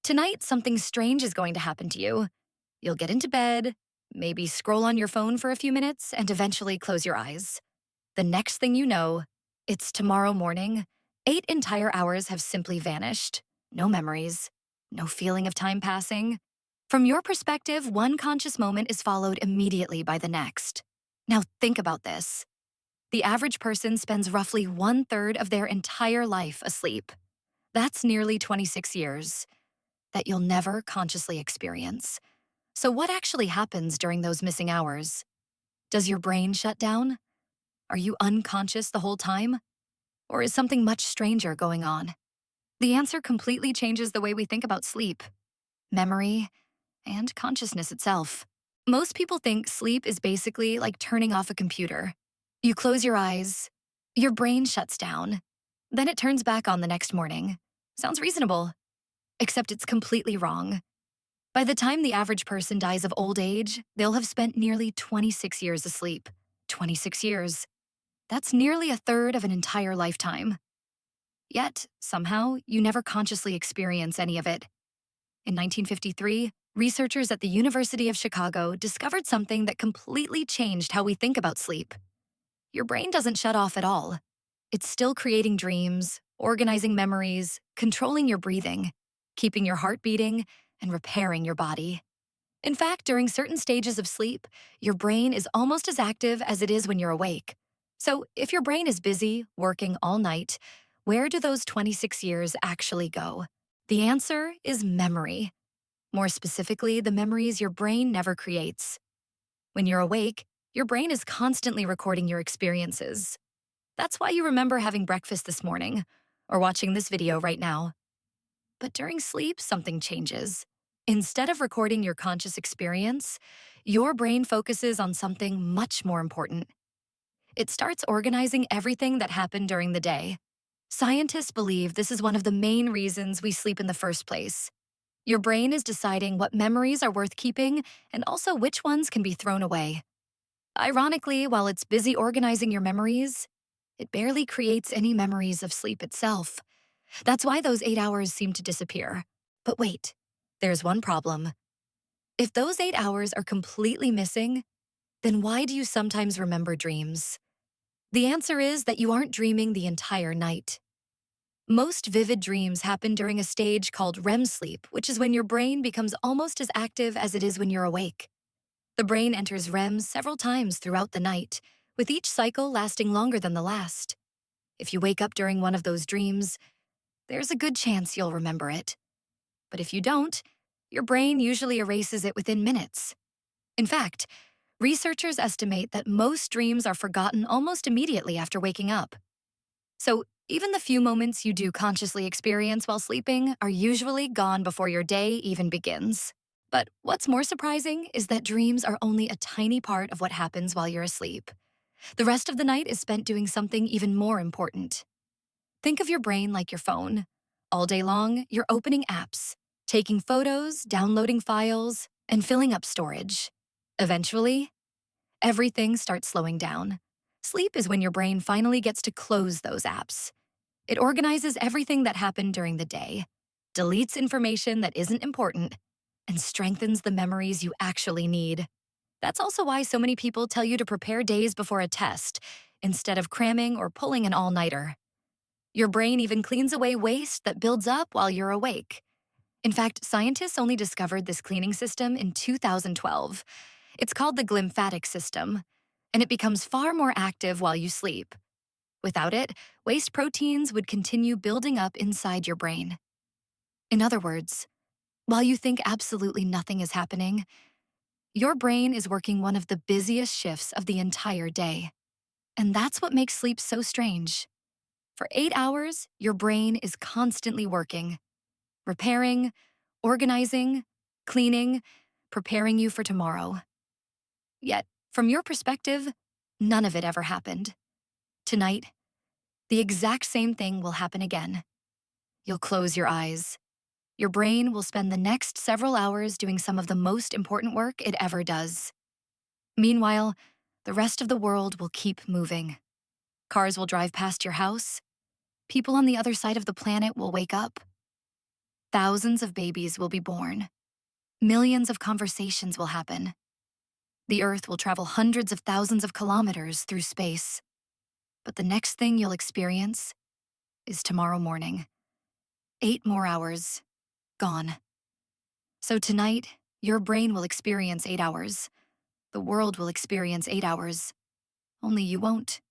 Tonight, something strange is going to happen to you. You'll get into bed, maybe scroll on your phone for a few minutes, and eventually close your eyes. The next thing you know, it's tomorrow morning. 8 entire hours have simply vanished. No memories, no feeling of time passing. From your perspective, one conscious moment is followed immediately by the next. Now, think about this. The average person spends roughly one-third of their entire life asleep. That's nearly 26 years that you'll never consciously experience. So, what actually happens during those missing hours? Does your brain shut down? Are you unconscious the whole time? Or is something much stranger going on? The answer completely changes the way we think about sleep, memory, and consciousness itself. Most people think sleep is basically like turning off a computer. You close your eyes, your brain shuts down, then it turns back on the next morning. Sounds reasonable, except it's completely wrong. By the time the average person dies of old age, they'll have spent nearly 26 years asleep. 26 years. That's nearly a third of an entire lifetime. Yet, somehow, you never consciously experience any of it. In 1953, researchers at the University of Chicago discovered something that completely changed how we think about sleep. Your brain doesn't shut off at all. It's still creating dreams, organizing memories, controlling your breathing, keeping your heart beating, and repairing your body. In fact, during certain stages of sleep, your brain is almost as active as it is when you're awake. So, if your brain is busy, working all night, where do those 26 years actually go? The answer is memory. More specifically, the memories your brain never creates. When you're awake, your brain is constantly recording your experiences. That's why you remember having breakfast this morning, or watching this video right now. But during sleep, something changes. Instead of recording your conscious experience, your brain focuses on something much more important. It starts organizing everything that happened during the day. Scientists believe this is one of the main reasons we sleep in the first place. Your brain is deciding what memories are worth keeping and also which ones can be thrown away. Ironically, while it's busy organizing your memories, it barely creates any memories of sleep itself. That's why those 8 hours seem to disappear. But wait, there's one problem. If those 8 hours are completely missing, then why do you sometimes remember dreams? The answer is that you aren't dreaming the entire night. Most vivid dreams happen during a stage called REM sleep, which is when your brain becomes almost as active as it is when you're awake. The brain enters REM several times throughout the night, with each cycle lasting longer than the last. If you wake up during one of those dreams, there's a good chance you'll remember it. But if you don't, your brain usually erases it within minutes. In fact, researchers estimate that most dreams are forgotten almost immediately after waking up. So, even the few moments you do consciously experience while sleeping are usually gone before your day even begins. But what's more surprising is that dreams are only a tiny part of what happens while you're asleep. The rest of the night is spent doing something even more important. Think of your brain like your phone. All day long, you're opening apps, taking photos, downloading files, and filling up storage. Eventually, everything starts slowing down. Sleep is when your brain finally gets to close those apps. It organizes everything that happened during the day, deletes information that isn't important, and strengthens the memories you actually need. That's also why so many people tell you to prepare days before a test, instead of cramming or pulling an all-nighter. Your brain even cleans away waste that builds up while you're awake. In fact, scientists only discovered this cleaning system in 2012. It's called the glymphatic system, and it becomes far more active while you sleep. Without it, waste proteins would continue building up inside your brain. In other words, while you think absolutely nothing is happening, your brain is working one of the busiest shifts of the entire day. And that's what makes sleep so strange. For 8 hours, your brain is constantly working, repairing, organizing, cleaning, preparing you for tomorrow. Yet, from your perspective, none of it ever happened. Tonight, the exact same thing will happen again. You'll close your eyes. Your brain will spend the next several hours doing some of the most important work it ever does. Meanwhile, the rest of the world will keep moving. Cars will drive past your house. People on the other side of the planet will wake up. Thousands of babies will be born. Millions of conversations will happen. The Earth will travel hundreds of thousands of kilometers through space. But the next thing you'll experience is tomorrow morning. 8 more hours, gone. So tonight, your brain will experience 8 hours. The world will experience 8 hours. Only you won't.